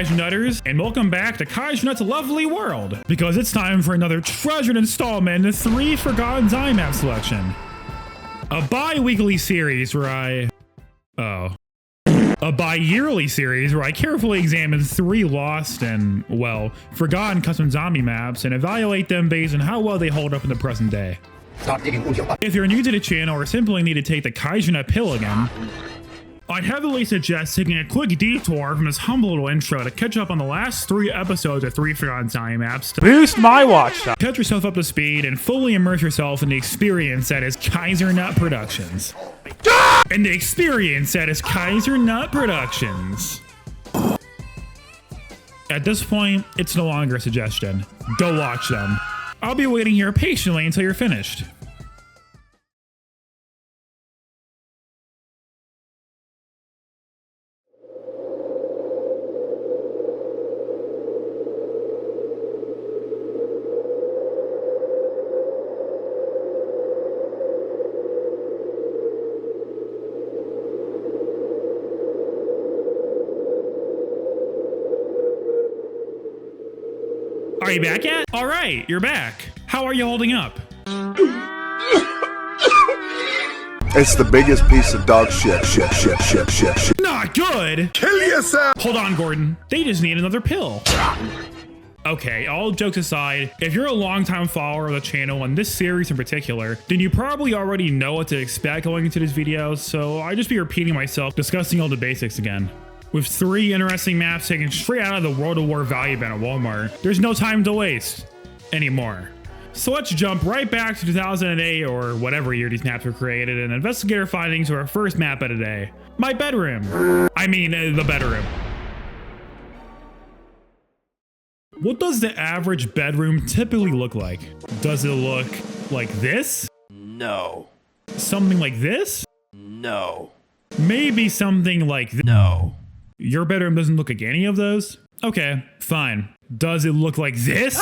Kaiju Nutters, and welcome back to Kaiju Nut's lovely world, because it's time for another treasured installment in the 3 Forgotten Zombie Map selection. A bi-weekly series where a bi-yearly series where I carefully examine 3 lost and, well, forgotten custom zombie maps and evaluate them based on how well they hold up in the present day. If you're new to the channel or simply need to take the Kaiju Nut pill again, I'd heavily suggest taking a quick detour from this humble little intro to catch up on the last 3 episodes of 3 Forgotten Zombie Maps to boost my watch time. Catch yourself up to speed and fully immerse yourself in the experience that is Kaiser Nut Productions. And the experience that is Kaiser Nut Productions. At this point, it's no longer a suggestion. Go watch them. I'll be waiting here patiently until you're finished. Are you back yet? All right, you're back. How are you holding up? It's the biggest piece of dog shit. Not good. Kill yourself. Hold on, Gordon. They just need another pill. Okay, all jokes aside, if you're a longtime follower of the channel and this series in particular, then you probably already know what to expect going into this video, so I'll just be repeating myself, discussing all the basics again. With 3 interesting maps taken straight out of the World of War value bin at Walmart, there's no time to waste anymore. So let's jump right back to 2008 or whatever year these maps were created and investigate our findings for our first map of the day. My bedroom. I mean, the bedroom. What does the average bedroom typically look like? Does it look like this? No. Something like this? No. Maybe something like this? No. Your bedroom doesn't look like any of those? Okay, fine. Does it look like this?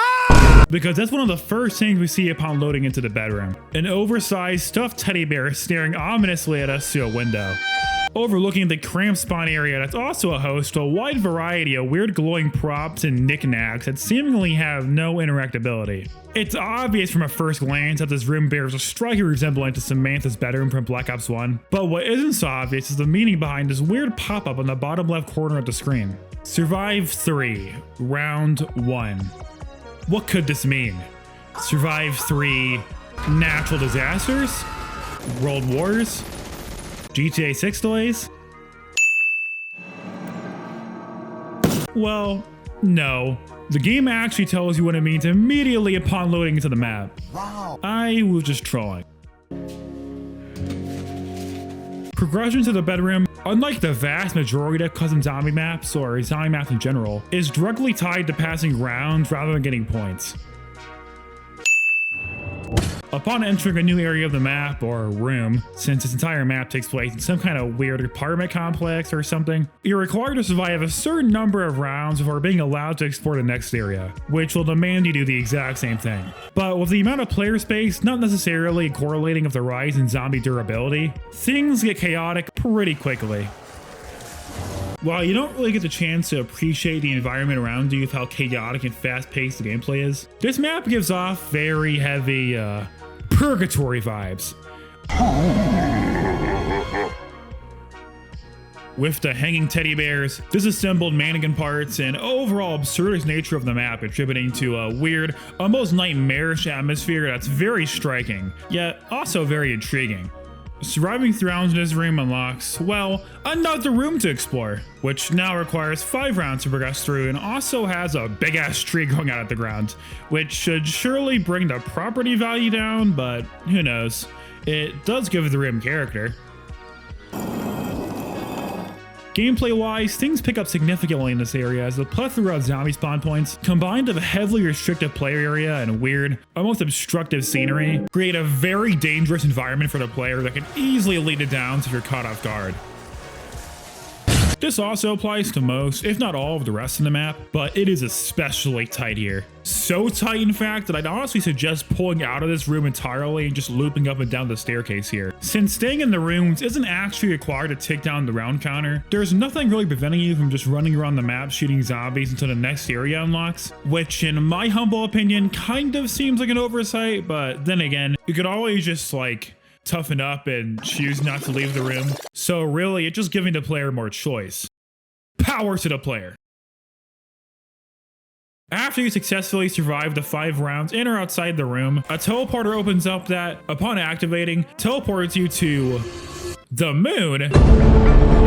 Because that's one of the first things we see upon loading into the bedroom. An oversized stuffed teddy bear staring ominously at us through a window. Overlooking the cramped spawn area that's also a host to a wide variety of weird glowing props and knickknacks that seemingly have no interactability. It's obvious from a first glance that this room bears a striking resemblance to Samantha's bedroom from Black Ops 1, but what isn't so obvious is the meaning behind this weird pop-up on the bottom left corner of the screen. Survive 3, Round 1. What could this mean? Survive 3 natural disasters? World Wars? GTA 6 delays? Well, no. The game actually tells you what it means immediately upon loading into the map. Wow. I was just trolling. Progression to the bedroom, unlike the vast majority of custom zombie maps or zombie maps in general, is directly tied to passing rounds rather than getting points. Upon entering a new area of the map, or room, since this entire map takes place in some kind of weird apartment complex or something, you're required to survive a certain number of rounds before being allowed to explore the next area, which will demand you do the exact same thing. But with the amount of player space not necessarily correlating with the rise in zombie durability, things get chaotic pretty quickly. While you don't really get the chance to appreciate the environment around you with how chaotic and fast-paced the gameplay is, this map gives off very heavy, purgatory vibes. With the hanging teddy bears, disassembled mannequin parts, and overall absurdist nature of the map attributing to a weird, almost nightmarish atmosphere that's very striking, yet also very intriguing. Surviving 3 rounds in this room unlocks, well, another room to explore, which now requires 5 rounds to progress through and also has a big ass tree going out at the ground, which should surely bring the property value down, but who knows. It does give the room character. Gameplay-wise, things pick up significantly in this area as the plethora of zombie spawn points, combined with a heavily restricted player area and weird, almost obstructive scenery, create a very dangerous environment for the player that can easily lead to downs if you're caught off guard. This also applies to most, if not all, of the rest of the map, but it is especially tight here. So tight, in fact, that I'd honestly suggest pulling out of this room entirely and just looping up and down the staircase here. Since staying in the rooms isn't actually required to take down the round counter, there's nothing really preventing you from just running around the map shooting zombies until the next area unlocks, which in my humble opinion kind of seems like an oversight, but then again, you could always just like toughen up and choose not to leave the room. So really, it's just giving the player more choice. Power to the player. After you successfully survive the 5 rounds in or outside the room, a teleporter opens up that, upon activating, teleports you to the moon.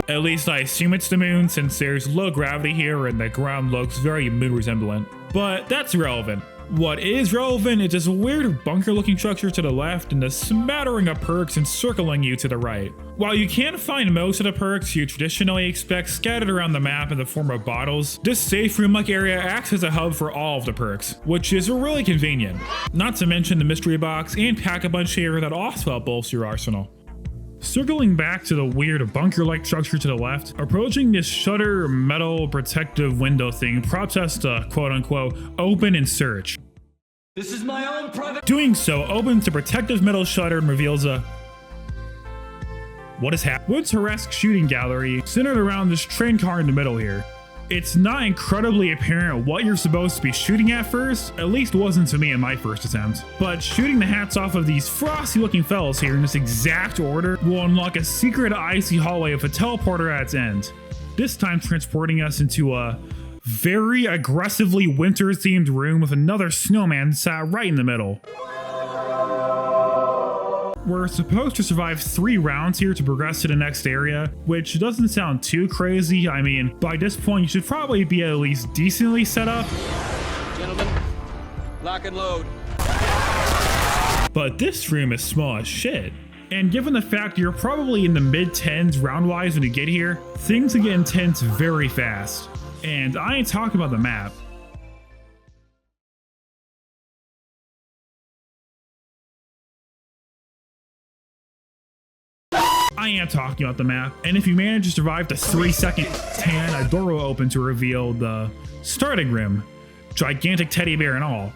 At least I assume it's the moon since there's low gravity here and the ground looks very moon resemblant. But that's irrelevant. What is relevant is this weird bunker looking structure to the left and the smattering of perks encircling you to the right. While you can't find most of the perks you traditionally expect scattered around the map in the form of bottles, this safe room like area acts as a hub for all of the perks, which is really convenient. Not to mention the mystery box and pack-a-punch here that also help bolster your arsenal. Circling back to the weird bunker-like structure to the left, approaching this shutter metal protective window thing prompts us to quote-unquote open and search. This is my own private. Doing so opens the protective metal shutter and reveals a what is happening? Woods-esque shooting gallery centered around this train car in the middle here. It's not incredibly apparent what you're supposed to be shooting at first, at least wasn't to me in my first attempt. But shooting the hats off of these frosty looking fellas here in this exact order will unlock a secret icy hallway with a teleporter at its end. This time transporting us into a very aggressively winter themed room with another snowman sat right in the middle. We're supposed to survive 3 rounds here to progress to the next area, which doesn't sound too crazy. I mean, by this point you should probably be at least decently set up. Gentlemen, lock and load. But this room is small as shit. And given the fact you're probably in the mid-10s round-wise when you get here, things can get intense very fast. And I ain't talking about the map. I am talking about the map, and if you manage to survive the 3-second tan, a door will open to reveal the starting room, gigantic teddy bear and all.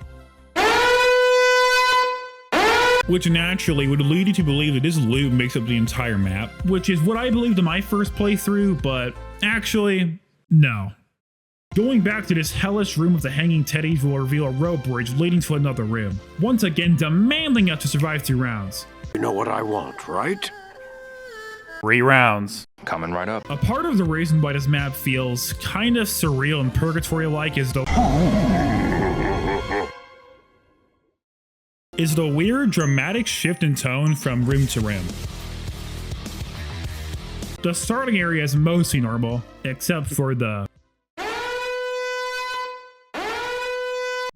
Which naturally would lead you to believe that this loop makes up the entire map, which is what I believed in my first playthrough, but actually, no. Going back to this hellish room with the hanging teddies will reveal a rope bridge leading to another room, once again demanding us to survive 2 rounds. You know what I want, right? 3 rounds. Coming right up. A part of the reason why this map feels kind of surreal and purgatory-like is the weird dramatic shift in tone from room to room. The starting area is mostly normal, except for the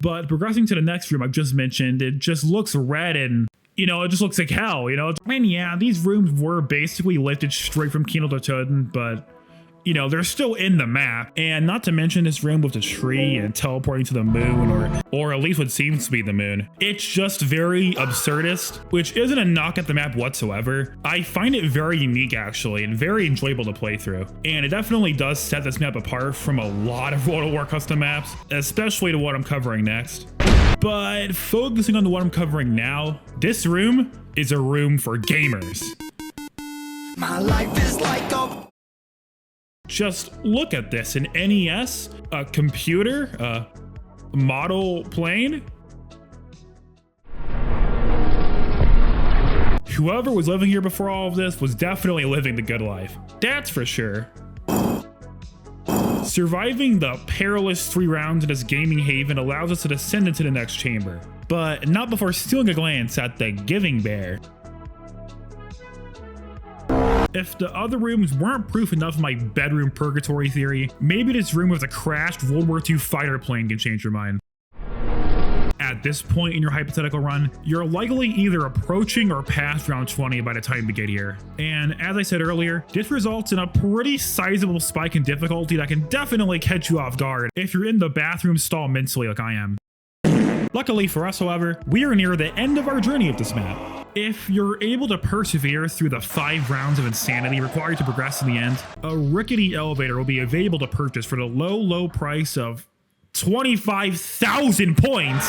but progressing to the next room I've just mentioned, it just looks red and it just looks like hell, And yeah, these rooms were basically lifted straight from Kingdom of Toten, but, they're still in the map. And not to mention this room with the tree and teleporting to the moon, or at least what seems to be the moon. It's just very absurdist, which isn't a knock at the map whatsoever. I find it very unique, actually, and very enjoyable to play through. And it definitely does set this map apart from a lot of World of War custom maps, especially to what I'm covering next. But focusing on the one I'm covering now, this room is a room for gamers. My life is like a... Just look at this, an NES, a computer, a model plane. Whoever was living here before all of this was definitely living the good life. That's for sure. Surviving the perilous 3 rounds in this gaming haven allows us to descend into the next chamber, but not before stealing a glance at the Giving Bear. If the other rooms weren't proof enough of my bedroom purgatory theory, maybe this room with a crashed World War II fighter plane can change your mind. At this point in your hypothetical run, you're likely either approaching or past round 20 by the time you get here. And as I said earlier, this results in a pretty sizable spike in difficulty that can definitely catch you off guard if you're in the bathroom stall mentally like I am. Luckily for us, however, we are near the end of our journey of this map. If you're able to persevere through the 5 rounds of insanity required to progress in the end, a rickety elevator will be available to purchase for the low price of 25,000 points.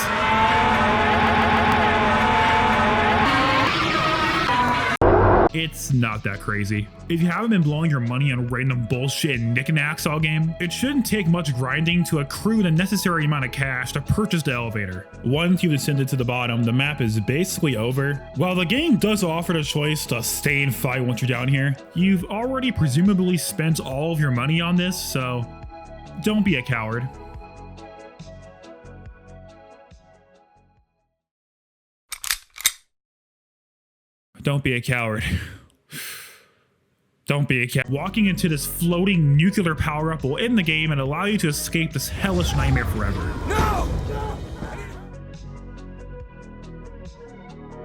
It's not that crazy. If you haven't been blowing your money on random bullshit and knickknacks all game, it shouldn't take much grinding to accrue the necessary amount of cash to purchase the elevator. Once you've descended to the bottom, the map is basically over. While the game does offer the choice to stay and fight once you're down here, you've already presumably spent all of your money on this, so don't be a coward. Don't be a coward. Don't be a coward. Walking into this floating nuclear power-up will end the game and allow you to escape this hellish nightmare forever. No!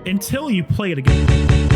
Until you play it again.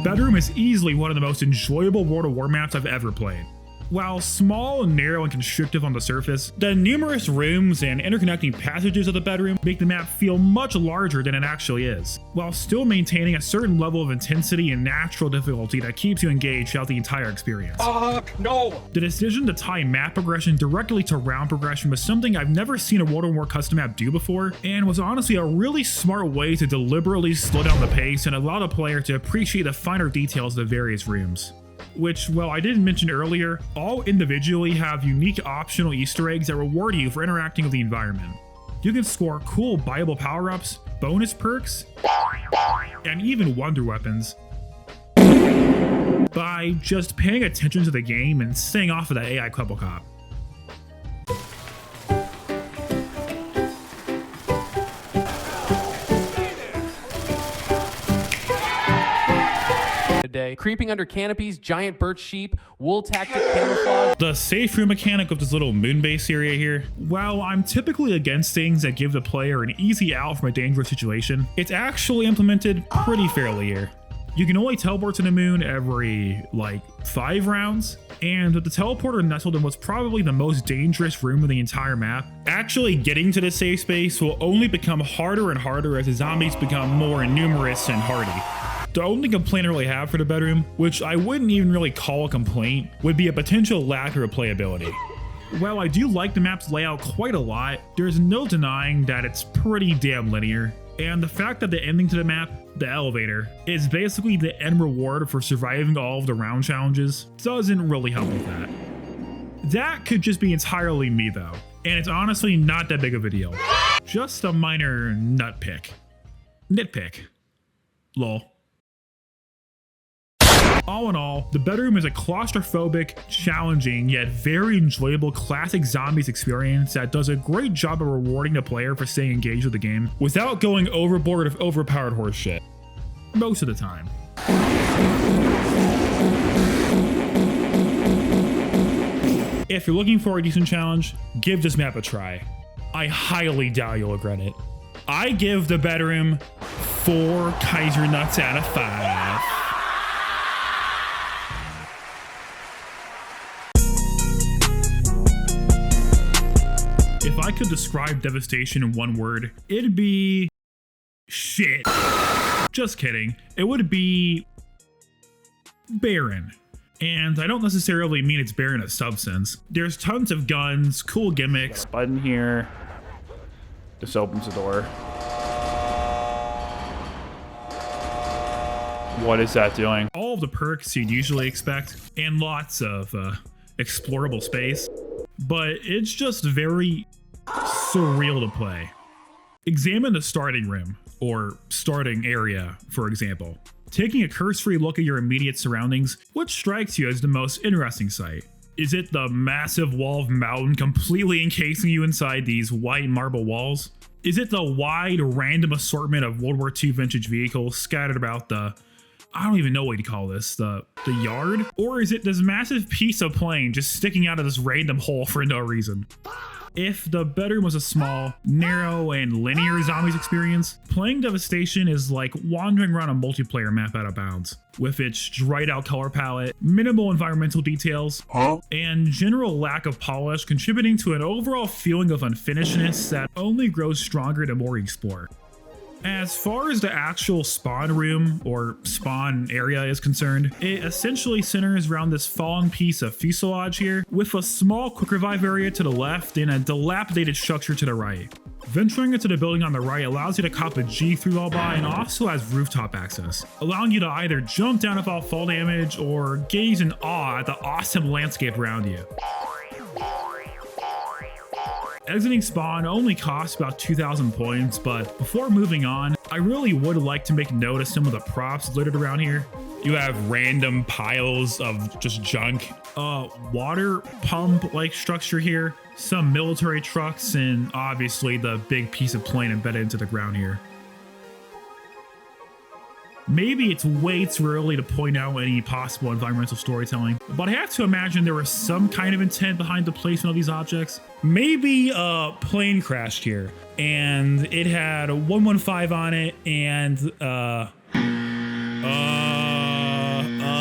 Bedroom is easily one of the most enjoyable World of War maps I've ever played. While small and narrow and constrictive on the surface, the numerous rooms and interconnecting passages of the bedroom make the map feel much larger than it actually is, while still maintaining a certain level of intensity and natural difficulty that keeps you engaged throughout the entire experience. No! The decision to tie map progression directly to round progression was something I've never seen a World of War custom map do before, and was honestly a really smart way to deliberately slow down the pace and allow the player to appreciate the finer details of the various rooms. Which, well, I didn't mention earlier, all individually have unique optional Easter eggs that reward you for interacting with the environment. You can score cool buyable power-ups, bonus perks, and even wonder weapons by just paying attention to the game and staying off of that AI Couple Cop. Day. Creeping under canopies, giant birch sheep, wool tactic camouflage. The safe room mechanic of this little moon base area here, while I'm typically against things that give the player an easy out from a dangerous situation, it's actually implemented pretty fairly here. You can only teleport to the moon every, like, 5 rounds, and with the teleporter nestled in what's probably the most dangerous room of the entire map, actually getting to the safe space will only become harder and harder as the zombies become more numerous and hardy. The only complaint I really have for the bedroom, which I wouldn't even really call a complaint, would be a potential lack of replayability. While I do like the map's layout quite a lot, there's no denying that it's pretty damn linear, and the fact that the ending to the map, the elevator, is basically the end reward for surviving all of the round challenges doesn't really help with that. That could just be entirely me though, and it's honestly not that big of a deal. Just a minor nitpick. Lol. All in all, the bedroom is a claustrophobic, challenging, yet very enjoyable classic zombies experience that does a great job of rewarding the player for staying engaged with the game without going overboard of overpowered horseshit. Most of the time. If you're looking for a decent challenge, give this map a try. I highly doubt you'll regret it. I give the bedroom 4 Kaiser nuts out of 5. If I could describe Devastation in one word, it'd be shit. Just kidding. It would be barren. And I don't necessarily mean it's barren of substance. There's tons of guns, cool gimmicks. Button here. This opens the door. What is that doing? All of the perks you'd usually expect, and lots of explorable space. But it's just very surreal to play. Examine the starting room. or starting area, for example. Taking a cursory look at your immediate surroundings, what strikes you as the most interesting sight? Is it the massive wall of mountain completely encasing you inside these white marble walls? Is it the wide, random assortment of World War II vintage vehicles scattered about the, I don't even know what you call this, the yard? Or is it this massive piece of plane just sticking out of this random hole for no reason? If the bedroom was a small, narrow, and linear zombies experience, playing Devastation is like wandering around a multiplayer map out of bounds. With its dried out color palette, minimal environmental details, and general lack of polish contributing to an overall feeling of unfinishedness that only grows stronger the more you explore. As far as the actual spawn room or spawn area is concerned, it essentially centers around this fallen piece of fuselage here, with a small quick revive area to the left and a dilapidated structure to the right. Venturing into the building on the right allows you to cop a G through all by and also has rooftop access, allowing you to either jump down without fall damage or gaze in awe at the awesome landscape around you. Exiting spawn only costs about 2,000 points, but before moving on, I really would like to make note of some of the props littered around here. You have random piles of just junk, water pump-like structure here, some military trucks, and obviously the big piece of plane embedded into the ground here. Maybe it's way too early to point out any possible environmental storytelling, but I have to imagine there was some kind of intent behind the placement of these objects. Maybe a plane crashed here, and it had 115 on it, and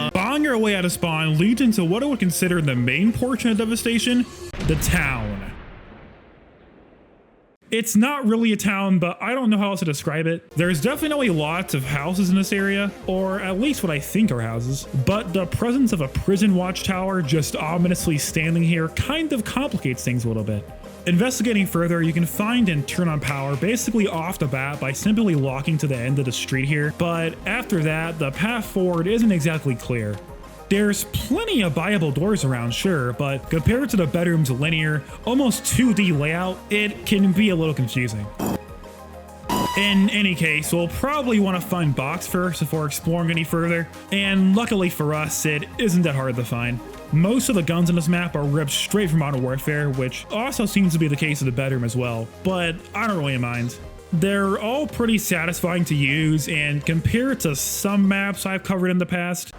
spawning your way out of spawn leads into what I would consider the main portion of Devastation, the town. It's not really a town, but I don't know how else to describe it. There's definitely lots of houses in this area, or at least what I think are houses, but the presence of a prison watchtower just ominously standing here kind of complicates things a little bit. Investigating further, you can find and turn on power basically off the bat by simply walking to the end of the street here, but after that, the path forward isn't exactly clear. There's plenty of viable doors around, sure, but compared to the bedroom's linear, almost 2D layout, it can be a little confusing. In any case, we'll probably want to find box first before exploring any further, and luckily for us, it isn't that hard to find. Most of the guns on this map are ripped straight from Modern Warfare, which also seems to be the case of the bedroom as well, but I don't really mind. They're all pretty satisfying to use, and compared to some maps I've covered in the past,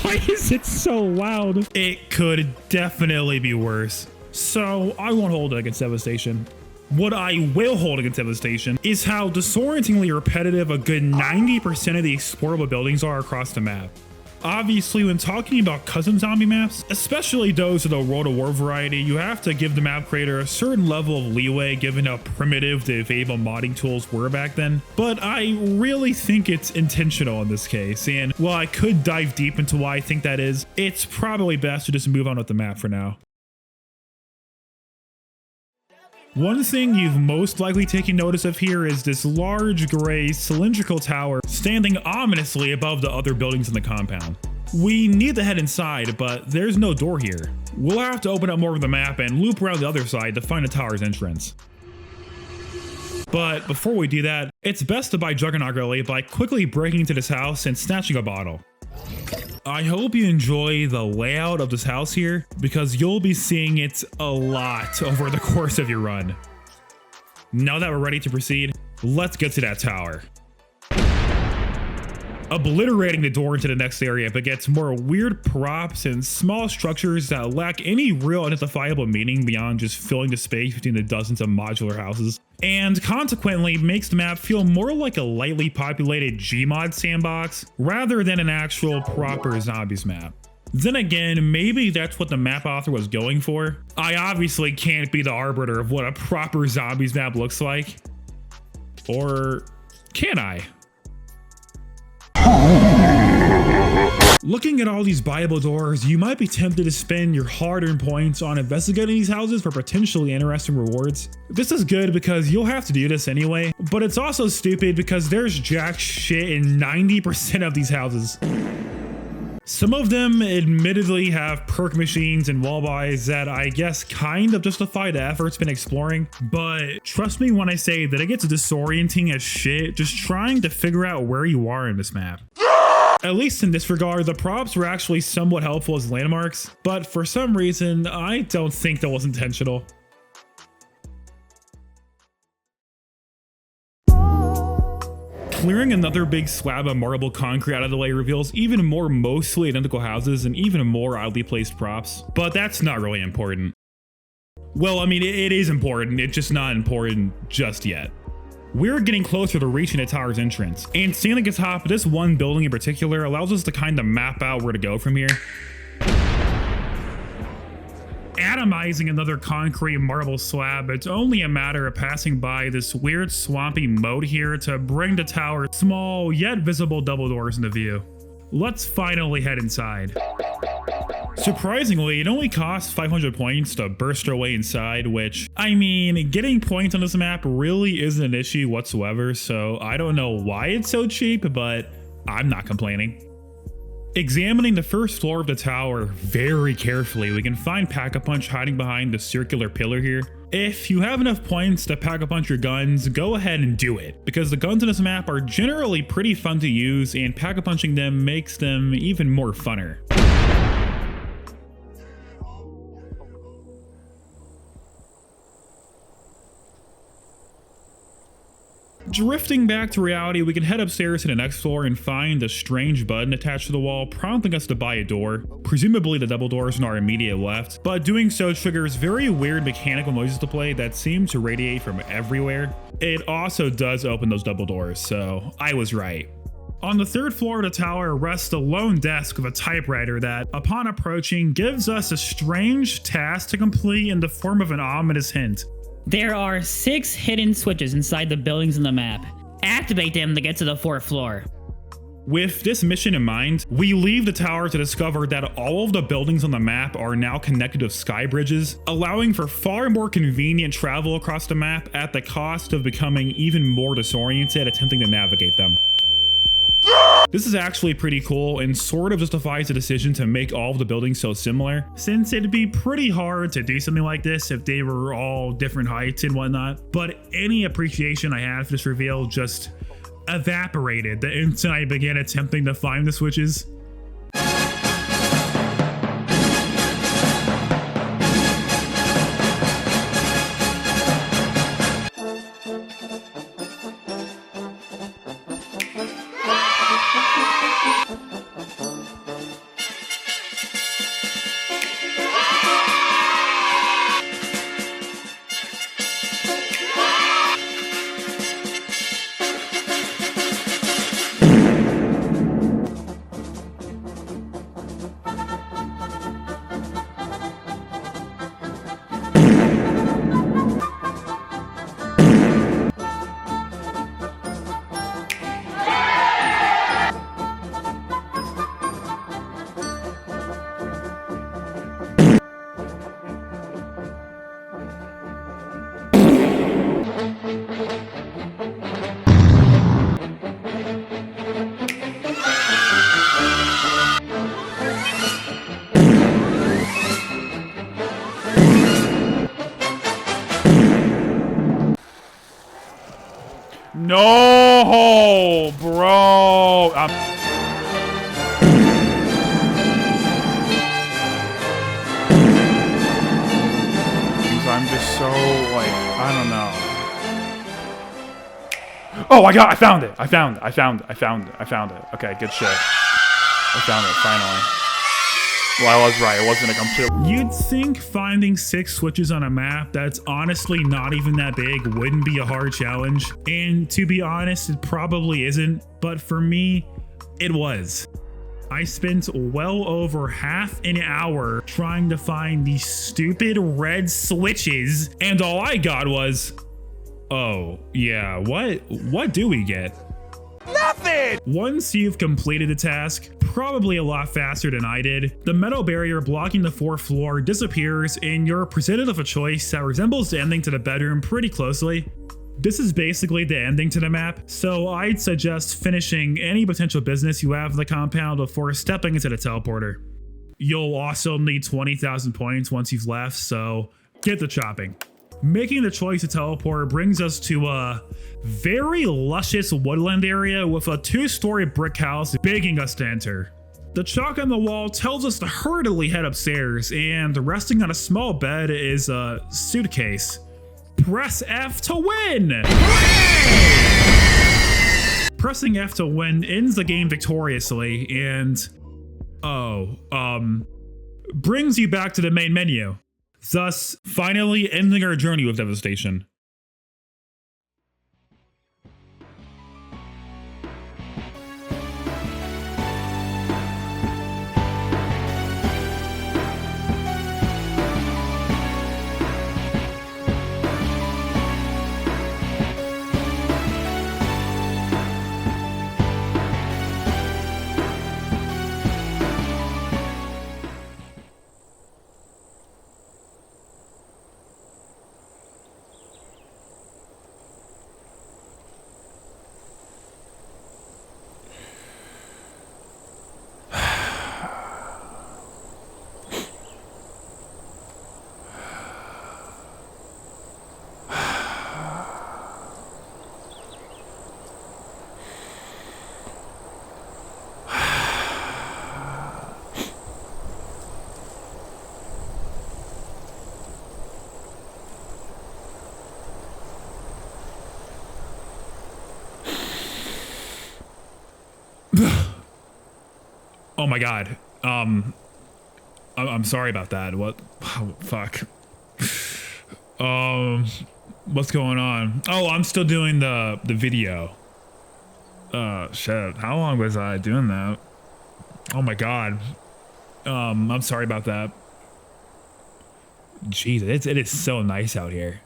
why is it so loud? It could definitely be worse. So I won't hold it against Devastation. What I will hold against Devastation is how disorientingly repetitive a good 90% of the explorable buildings are across the map. Obviously, when talking about custom zombie maps, especially those of the World of War variety, you have to give the map creator a certain level of leeway given how primitive the available modding tools were back then. But I really think it's intentional in this case, and while I could dive deep into why I think that is, it's probably best to just move on with the map for now. One thing you've most likely taken notice of here is this large gray cylindrical tower standing ominously above the other buildings in the compound. We need to head inside, but there's no door here. We'll have to open up more of the map and loop around the other side to find the tower's entrance. But before we do that, it's best to buy Juggernaut early by quickly breaking into this house and snatching a bottle. I hope you enjoy the layout of this house here, because you'll be seeing it a lot over the course of your run. Now that we're ready to proceed, let's get to that tower. Obliterating the door into the next area begets more weird props and small structures that lack any real identifiable meaning beyond just filling the space between the dozens of modular houses, and consequently makes the map feel more like a lightly populated Gmod sandbox rather than an actual proper zombies map. Then again, maybe that's what the map author was going for. I obviously can't be the arbiter of what a proper zombies map looks like. Or can I? Looking at all these viable doors, you might be tempted to spend your hard-earned points on investigating these houses for potentially interesting rewards. This is good because you'll have to do this anyway, but it's also stupid because there's jack shit in 90% of these houses. Some of them admittedly have perk machines and wall buys that I guess kind of justify the effort spent exploring, but trust me when I say that it gets disorienting as shit just trying to figure out where you are in this map. At least in this regard, the props were actually somewhat helpful as landmarks, but for some reason, I don't think that was intentional. Clearing another big slab of marble concrete out of the way reveals even more mostly identical houses and even more oddly placed props, but that's not really important. Well, I mean, it is important, it's just not important just yet. We're getting closer to reaching the tower's entrance, and standing atop this one building in particular allows us to kind of map out where to go from here. Atomizing another concrete marble slab, it's only a matter of passing by this weird swampy moat here to bring the tower's small yet visible double doors into view. Let's finally head inside. Surprisingly, it only costs 500 points to burst our way inside, which, I mean, getting points on this map really isn't an issue whatsoever, so I don't know why it's so cheap, but I'm not complaining. Examining the first floor of the tower very carefully, we can find Pack-a-Punch hiding behind the circular pillar here. If you have enough points to Pack-a-Punch your guns, go ahead and do it, because the guns on this map are generally pretty fun to use, and Pack-a-Punching them makes them even more funner. Drifting back to reality, we can head upstairs to the next floor and find a strange button attached to the wall, prompting us to buy a door, presumably the double doors in our immediate left, but doing so triggers very weird mechanical noises to play that seem to radiate from everywhere. It also does open those double doors, so I was right. On the third floor of the tower rests a lone desk with a typewriter that, upon approaching, gives us a strange task to complete in the form of an ominous hint. There are 6 hidden switches inside the buildings in the map. Activate them to get to the 4th floor. With this mission in mind, we leave the tower to discover that all of the buildings on the map are now connected with sky bridges, allowing for far more convenient travel across the map at the cost of becoming even more disoriented attempting to navigate them. This is actually pretty cool and sort of justifies the decision to make all of the buildings so similar, since it'd be pretty hard to do something like this if they were all different heights and whatnot, but any appreciation I had for this reveal just evaporated the instant I began attempting to find the switches. No, bro. I'm just so like, I don't know. Oh, I found it. I found it. Okay, good shit. I found it finally. Well, I was right. It wasn't a complete. You'd think finding 6 switches on a map that's honestly not even that big wouldn't be a hard challenge. And to be honest, it probably isn't. But for me, it was. I spent well over half an hour trying to find these stupid red switches, and all I got was, oh, yeah, what do we get? Nothing! Once you've completed the task, probably a lot faster than I did, the metal barrier blocking the 4th floor disappears and you're presented with a choice that resembles the ending to the bedroom pretty closely. This is basically the ending to the map, so I'd suggest finishing any potential business you have in the compound before stepping into the teleporter. You'll also need 20,000 points once you've left, so get to chopping. Making the choice to teleport brings us to a very luscious woodland area with a 2-story brick house begging us to enter. The chalk on the wall tells us to hurriedly head upstairs, and resting on a small bed is a suitcase. Press F to win! Pressing F to win ends the game victoriously and brings you back to the main menu, thus finally ending our journey with devastation. Oh my god. I'm sorry about that. What? Oh, fuck. What's going on? Oh, I'm still doing the video. Shit. How long was I doing that? Oh my god. I'm sorry about that. Jeez, it is so nice out here.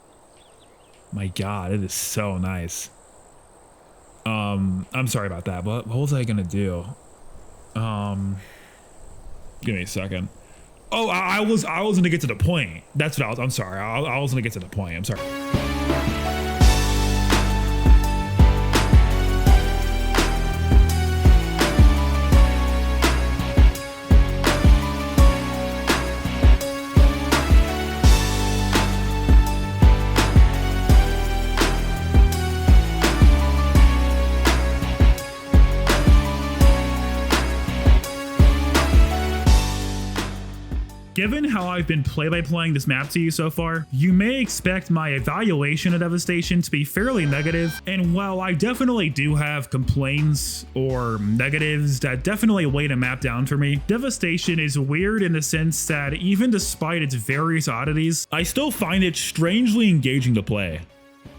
My god, it is so nice. I'm sorry about that. What was I gonna do? Give me a second. Oh, I was gonna get to the point. That's what I'm sorry. I was gonna get to the point. I'm sorry. Given how I've been play-by-playing this map to you so far, you may expect my evaluation of Devastation to be fairly negative, and while I definitely do have complaints or negatives that definitely weigh the map down for me, Devastation is weird in the sense that even despite its various oddities, I still find it strangely engaging to play.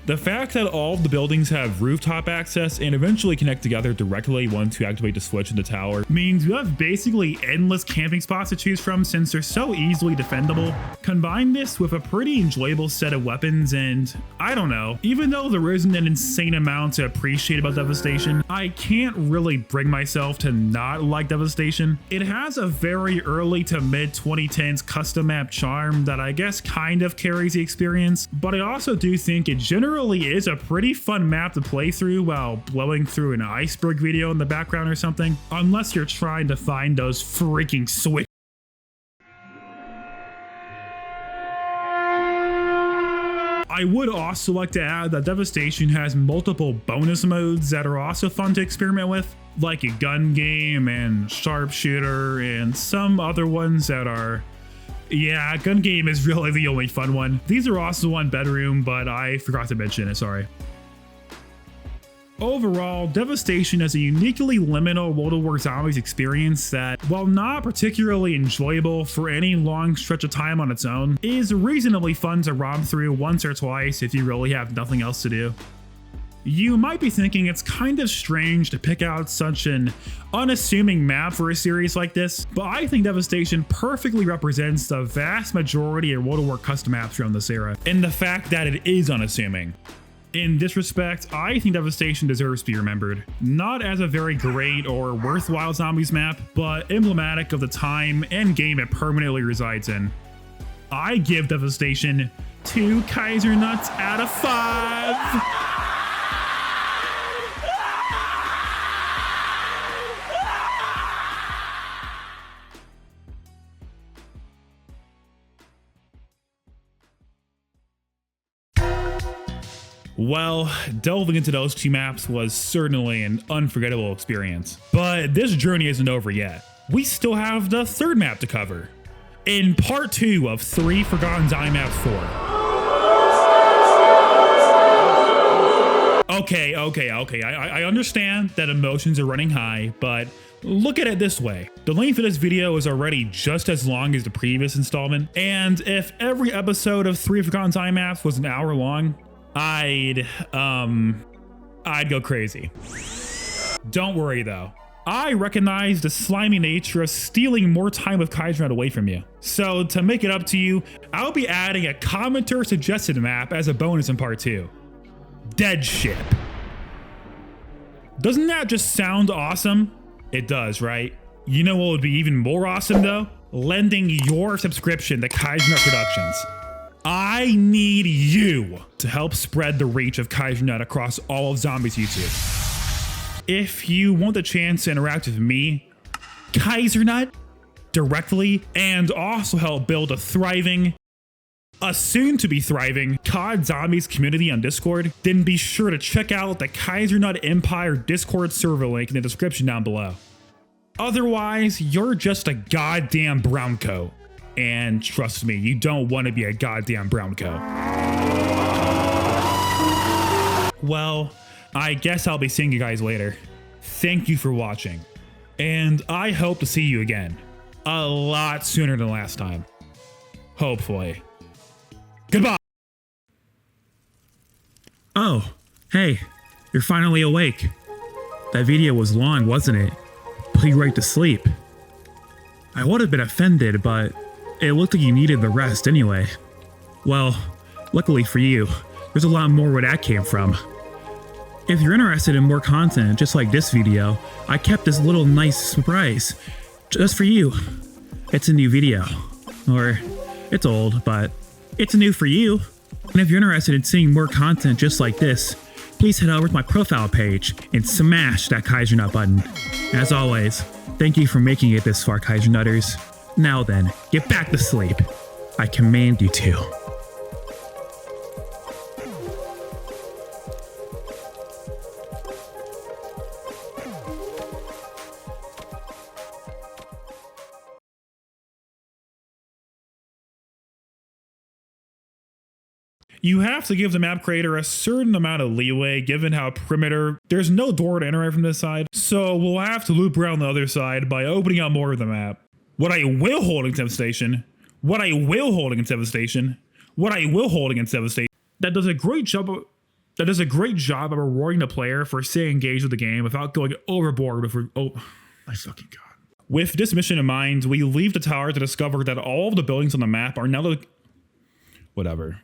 The fact that all of the buildings have rooftop access and eventually connect together directly once you activate the switch in the tower means you have basically endless camping spots to choose from since they're so easily defendable. Combine this with a pretty enjoyable set of weapons and, I don't know, even though there isn't an insane amount to appreciate about Devastation, I can't really bring myself to not like Devastation. It has a very early to mid 2010s custom map charm that I guess kind of carries the experience, but I also do think it generally is a pretty fun map to play through while blowing through an iceberg video in the background or something, unless you're trying to find those freaking switch. I would also like to add that Devastation has multiple bonus modes that are also fun to experiment with, like a gun game and sharpshooter and some other ones that are... Yeah, gun game is really the only fun one. These are also one bedroom, but I forgot to mention it, sorry. Overall, Devastation is a uniquely liminal World of War Zombies experience that, while not particularly enjoyable for any long stretch of time on its own, is reasonably fun to romp through once or twice if you really have nothing else to do. You might be thinking it's kind of strange to pick out such an unassuming map for a series like this, but I think Devastation perfectly represents the vast majority of World of War custom maps from this era, and the fact that it is unassuming. In this respect, I think Devastation deserves to be remembered, not as a very great or worthwhile zombies map, but emblematic of the time and game it permanently resides in. I give Devastation 2 Kaiser Nuts out of 5! Well, delving into those 2 maps was certainly an unforgettable experience. But this journey isn't over yet. We still have the 3rd map to cover. In part 2 of 3 Forgotten Zombie Maps 4. Okay. I understand that emotions are running high, but look at it this way. The length of this video is already just as long as the previous installment, and if every episode of 3 Forgotten Zombie Maps was an hour long, I'd go crazy. Don't worry though. I recognize the slimy nature of stealing more time with Kaiser away from you. So to make it up to you, I'll be adding a commenter suggested map as a bonus in part 2. Dead Ship. Doesn't that just sound awesome? It does, right? You know what would be even more awesome though? Lending your subscription to Kaiser Productions. I need you to help spread the reach of Kaiser across all of Zombies YouTube. If you want the chance to interact with me, Kaiser directly, and also help build a soon to be thriving COD Zombies community on Discord, then be sure to check out the Kaiser Empire Discord server link in the description down below. Otherwise, you're just a goddamn brown coat. And trust me, you don't want to be a goddamn brown coat. Well, I guess I'll be seeing you guys later. Thank you for watching. And I hope to see you again. A lot sooner than last time. Hopefully. Goodbye! Oh, hey, you're finally awake. That video was long, wasn't it? Put you right to sleep. I would have been offended, but it looked like you needed the rest anyway. Well, luckily for you, there's a lot more where that came from. If you're interested in more content just like this video, I kept this little nice surprise just for you. It's a new video. Or, it's old, but it's new for you. And if you're interested in seeing more content just like this, please head over to my profile page and smash that Kaiser Nut button. As always, thank you for making it this far, Kaiser Nutters. Now then, get back to sleep. I command you to. You have to give the map creator a certain amount of leeway given how primitive. There's no door to enter from this side, so we'll have to loop around the other side by opening up more of the map. What I will hold against Devastation, that does a great job of rewarding the player for staying engaged with the game without going overboard with, oh my fucking god. With this mission in mind, we leave the tower to discover that all of the buildings on the map are now whatever.